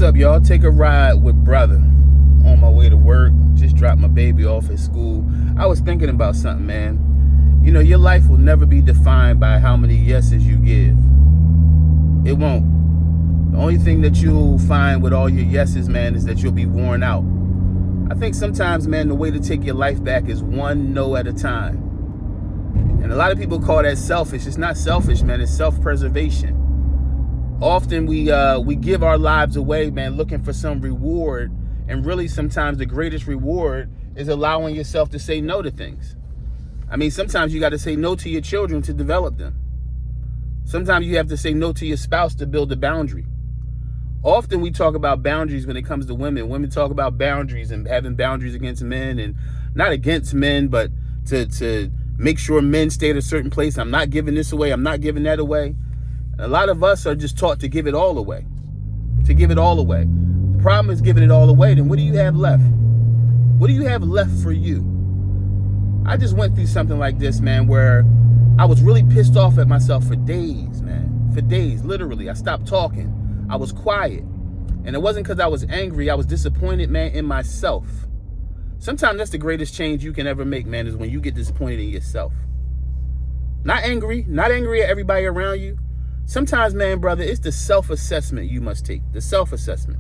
What's up, y'all? Take a ride with brother on my way to work. Just dropped my baby off at school. I was thinking about something, man. You know, your life will never be defined by how many yeses you give. It won't. The only thing that you'll find with all your yeses, man, is that you'll be worn out. I think sometimes, man, the way to take your life back is one no at a time. And a lot of people call that selfish. It's not selfish, man. It's self-preservation. Often we give our lives away, man, looking for some reward. And really, sometimes the greatest reward is allowing yourself to say no to things. I mean, sometimes you got to say no to your children to develop them. Sometimes you have to say no to your spouse to build a boundary. Often we talk about boundaries when it comes to women. Women talk about boundaries and having boundaries against men, and not against men, but to make sure men stay at a certain place. I'm not giving this away. I'm not giving that away. A lot of us are just taught to give it all away. To give it all away. The problem is giving it all away. Then what do you have left? What do you have left for you? I just went through something like this, man, where I was really pissed off at myself for days, man. For days, literally. I stopped talking. I was quiet. And it wasn't because I was angry. I was disappointed, man, in myself. Sometimes that's the greatest change you can ever make, man, is when you get disappointed in yourself. Not angry at everybody around you. Sometimes, man, brother, it's the self-assessment you must take. The self-assessment.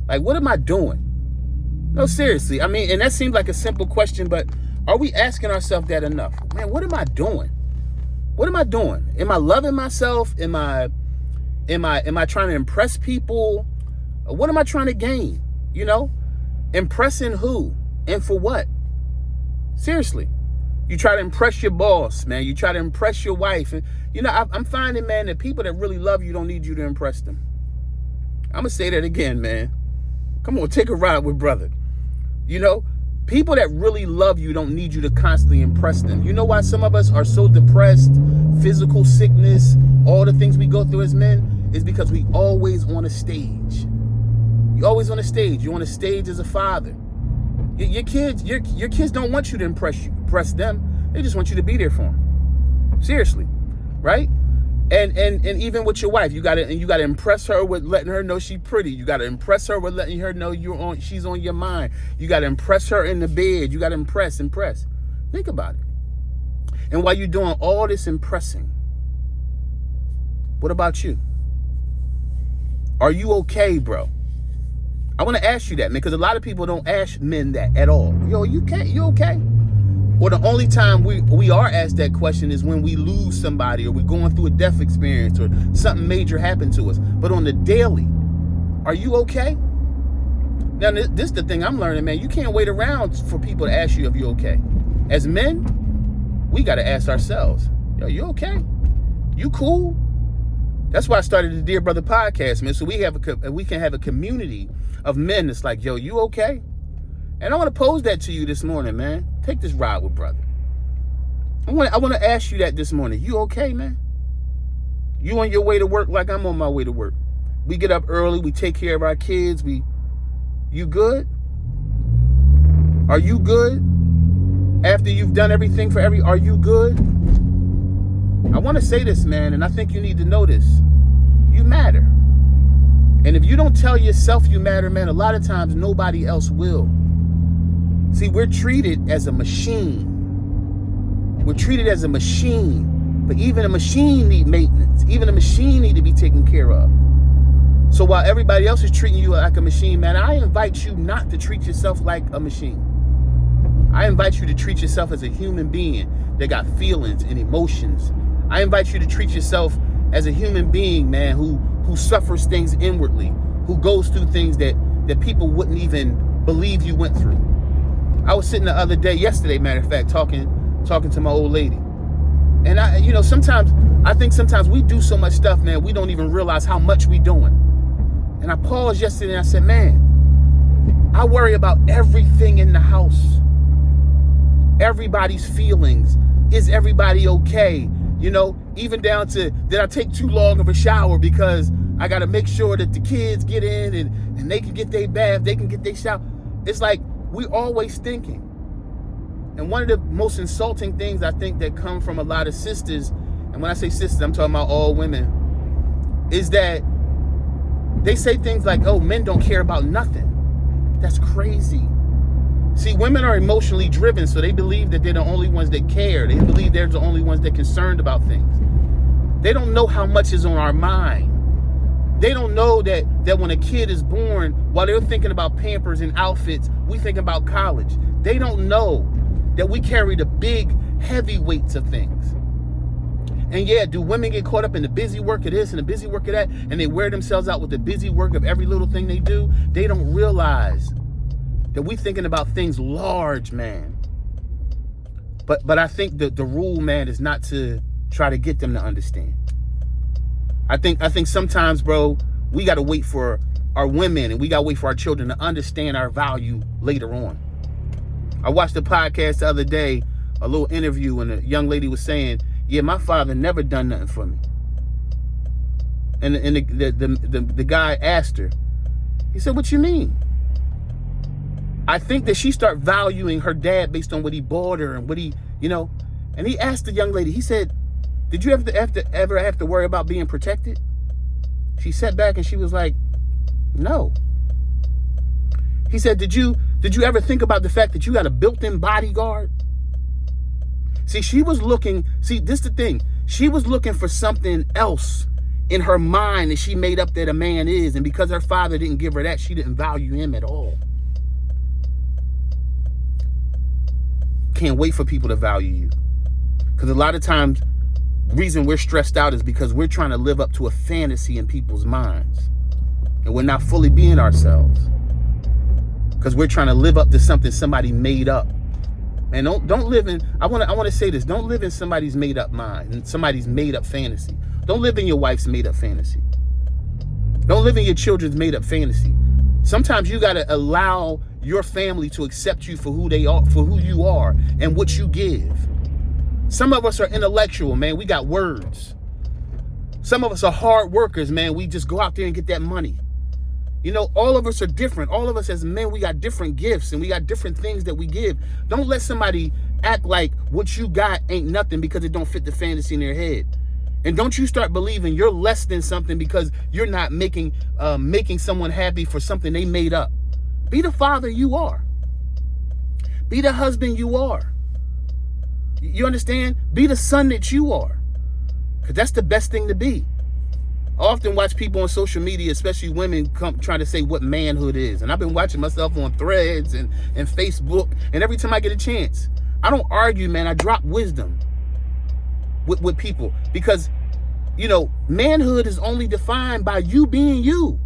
Like, what am I doing? No, seriously. I mean, and that seems like a simple question, but are we asking ourselves that enough? Man, what am I doing? What am I doing? Am I loving myself? Am I trying to impress people? What am I trying to gain? You know? Impressing who? And for what? Seriously. You try to impress your boss, man. You try to impress your wife. And, you know, I'm finding, man, that people that really love you don't need you to impress them. I'm going to say that again, man. Come on, take a ride with brother. You know, people that really love you don't need you to constantly impress them. You know why some of us are so depressed, physical sickness, all the things we go through as men, is because we always on a stage. You always on a stage. You're on a stage as a father. Your kids don't want you to impress them. They just want you to be there for them. Seriously, right? And even with your wife, you gotta impress her with letting her know she's pretty. You gotta impress her with letting her know she's on your mind. You gotta impress her in the bed. You gotta impress. Think about it. And while you're doing all this impressing, what about you? Are you okay, bro? I want to ask you that, man, because a lot of people don't ask men that at all. Yo, you okay? Or the only time we are asked that question is when we lose somebody or we're going through a death experience or something major happened to us. But on the daily, are you okay? Now, this is the thing I'm learning, man. You can't wait around for people to ask you if you're okay. As men, we got to ask ourselves, yo, you okay? You cool? That's why I started the Dear Brother podcast, man, so we can have a community of men that's like, yo, you okay? And I want to pose that to you this morning, man. Take this ride with brother. I want to ask you that this morning. You okay, man? You on your way to work like I'm on my way to work. We get up early. We take care of our kids. You good? Are you good? After you've done everything are you good? I want to say this, man, and I think you need to know this. You matter. And if you don't tell yourself you matter, man, a lot of times nobody else will. See, we're treated as a machine. We're treated as a machine. But even a machine needs maintenance. Even a machine needs to be taken care of. So while everybody else is treating you like a machine, man, I invite you not to treat yourself like a machine. I invite you to treat yourself as a human being that got feelings and emotions. I invite you to treat yourself as a human being, man, who suffers things inwardly, who goes through things that people wouldn't even believe you went through. I was sitting yesterday, matter of fact, talking to my old lady. And I think sometimes we do so much stuff, man, we don't even realize how much we doing. And I paused yesterday and I said, man, I worry about everything in the house. Everybody's feelings. Is everybody okay? You know, even down to, did I take too long of a shower because I got to make sure that the kids get in and they can get their bath, they can get their shower. It's like we're always thinking. And one of the most insulting things I think that come from a lot of sisters, and when I say sisters, I'm talking about all women, is that They say things like, oh, men don't care about nothing. That's crazy. See, women are emotionally driven, so they believe that they're the only ones that care. They believe they're the only ones that are concerned about things. They don't know how much is on our mind. They don't know that when a kid is born, while they're thinking about Pampers and outfits, we think about college. They don't know that we carry the big, heavy weights of things. And yeah, do women get caught up in the busy work of this and the busy work of that, and they wear themselves out with the busy work of every little thing they do? They don't realize that we thinking about things large, man. But I think that the rule, man, is not to try to get them to understand. I think sometimes, bro, we got to wait for our women and we got to wait for our children to understand our value later on. I watched a podcast the other day, a little interview, and a young lady was saying, yeah, my father never done nothing for me. And the guy asked her, he said, what you mean? I think that she started valuing her dad based on what he bought her and what he, and he asked the young lady, he said, did you ever have to worry about being protected? She sat back and she was like, no. He said, did you ever think about the fact that you got a built-in bodyguard? See, this is the thing. She was looking for something else in her mind that she made up that a man is. And because her father didn't give her that, she didn't value him at all. Can't wait for people to value you. Because a lot of times, the reason we're stressed out is because we're trying to live up to a fantasy in people's minds. And we're not fully being ourselves. Because we're trying to live up to something somebody made up. And don't live in, I want to say this, don't live in somebody's made up mind and somebody's made up fantasy. Don't live in your wife's made up fantasy. Don't live in your children's made up fantasy. Sometimes you got to allow your family to accept you for who they are, for who you are and what you give. Some of us are intellectual, man. We got words. Some of us are hard workers, man. We just go out there and get that money. All of us are different. All of us as men, we got different gifts and we got different things that we give. Don't let somebody act like what you got ain't nothing because it don't fit the fantasy in their head. And don't you start believing you're less than something because you're not making someone happy for something they made up. Be the father you are. Be the husband you are. You understand? Be the son that you are. Because that's the best thing to be. I often watch people on social media, especially women, come trying to say what manhood is. And I've been watching myself on Threads and Facebook. And every time I get a chance, I don't argue, man. I drop wisdom with people. Because, manhood is only defined by you being you.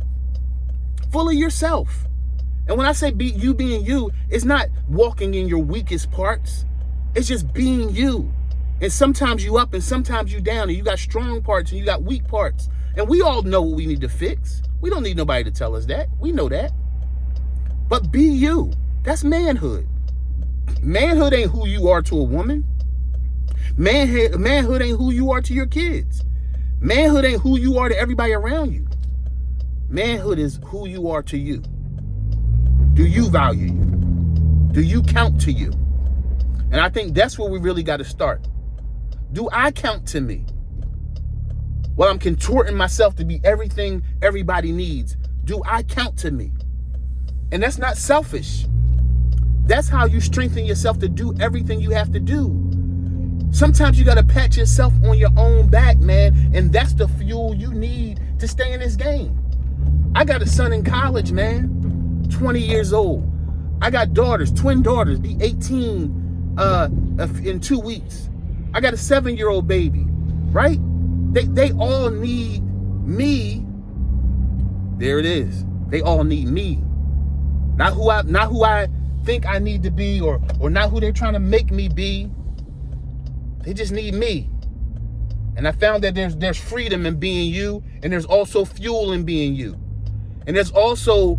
Full of yourself. And when I say you being you, it's not walking in your weakest parts. It's just being you. And sometimes you up and sometimes you down. And you got strong parts and you got weak parts. And we all know what we need to fix. We don't need nobody to tell us that. We know that. But be you. That's manhood. Manhood ain't who you are to a woman. Manhood ain't who you are to your kids. Manhood ain't who you are to everybody around you. Manhood is who you are to you. Do you value you? Do you count to you? And I think that's where we really got to start. Do I count to me? While I'm contorting myself to be everything everybody needs, do I count to me? And that's not selfish. That's how you strengthen yourself to do everything you have to do. Sometimes you got to pat yourself on your own back, man. And that's the fuel you need to stay in this game. I got a son in college, man, 20 years old. I got daughters, twin daughters, be 18 in 2 weeks. I got a 7-year-old baby, right? They all need me. There it is. They all need me. Not who I think I need to be or not who they're trying to make me be. They just need me. And I found that there's freedom in being you, and there's also fuel in being you. And there's also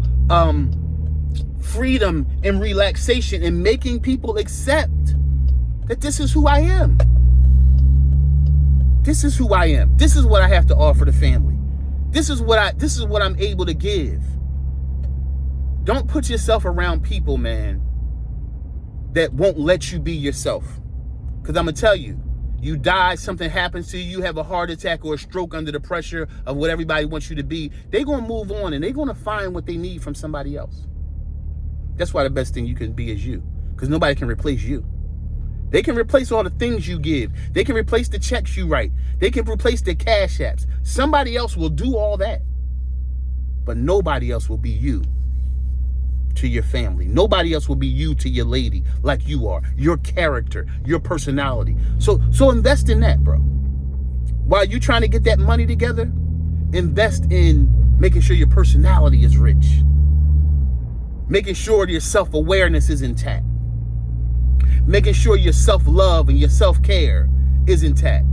freedom and relaxation in making people accept that this is who I am. This is who I am. This is what I have to offer the family. This is what I'm able to give. Don't put yourself around people, man, that won't let you be yourself. Because I'm going to tell you, You die, something happens to you, you have a heart attack or a stroke under the pressure of what everybody wants you to be. They're going to move on and they're going to find what they need from somebody else. That's why the best thing you can be is you, because nobody can replace you. They can replace all the things you give. They can replace the checks you write. They can replace the cash apps. Somebody else will do all that. But nobody else will be you to your family. Nobody else will be you to your lady like you are. Your character, your personality. So invest in that, bro. While you're trying to get that money together, invest in making sure your personality is rich. Making sure your self-awareness is intact. Making sure your self-love and your self-care is intact.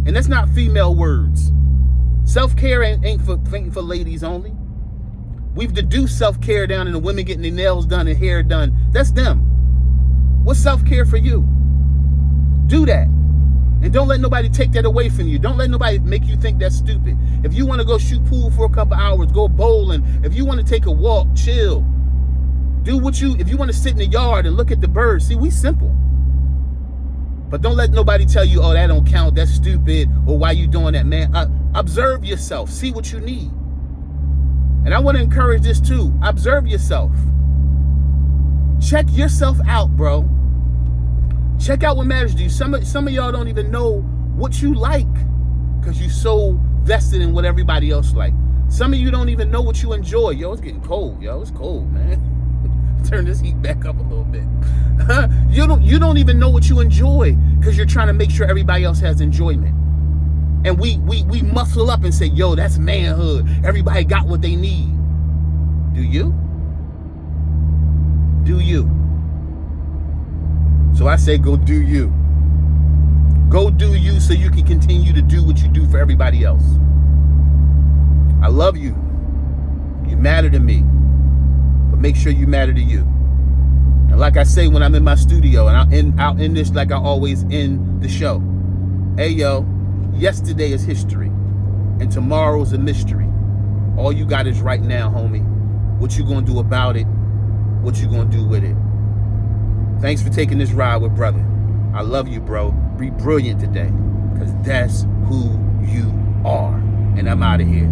And that's not female words. Self-care ain't for ladies only. We've deduced self-care down in the women getting their nails done and hair done. That's them. What's self-care for you? Do that. And don't let nobody take that away from you. Don't let nobody make you think that's stupid. If you want to go shoot pool for a couple hours, go bowling. If you want to take a walk, chill. If you want to sit in the yard and look at the birds. See, we simple. But don't let nobody tell you, oh, that don't count, that's stupid, or why you doing that, man. Observe yourself. See what you need. And I want to encourage this too. Observe yourself. Check yourself out, bro. Check out what matters to you. Some of y'all don't even know what you like because you're so vested in what everybody else like. Some of you don't even know what you enjoy. Yo, it's getting cold. Yo, it's cold, man. Turn this heat back up a little bit. You don't even know what you enjoy because you're trying to make sure everybody else has enjoyment. And we muscle up and say, yo, that's manhood. Everybody got what they need. Do you? Do you? So I say go do you. Go do you so you can continue to do what you do for everybody else. I love you. You matter to me. But make sure you matter to you. And like I say when I'm in my studio, and I'll end this like I always end the show. Hey, yo, yesterday is history. And tomorrow's a mystery. All you got is right now, homie. What you gonna do about it? What you gonna do with it? Thanks for taking this ride with brother. I love you, bro. Be brilliant today. Because that's who you are. And I'm out of here.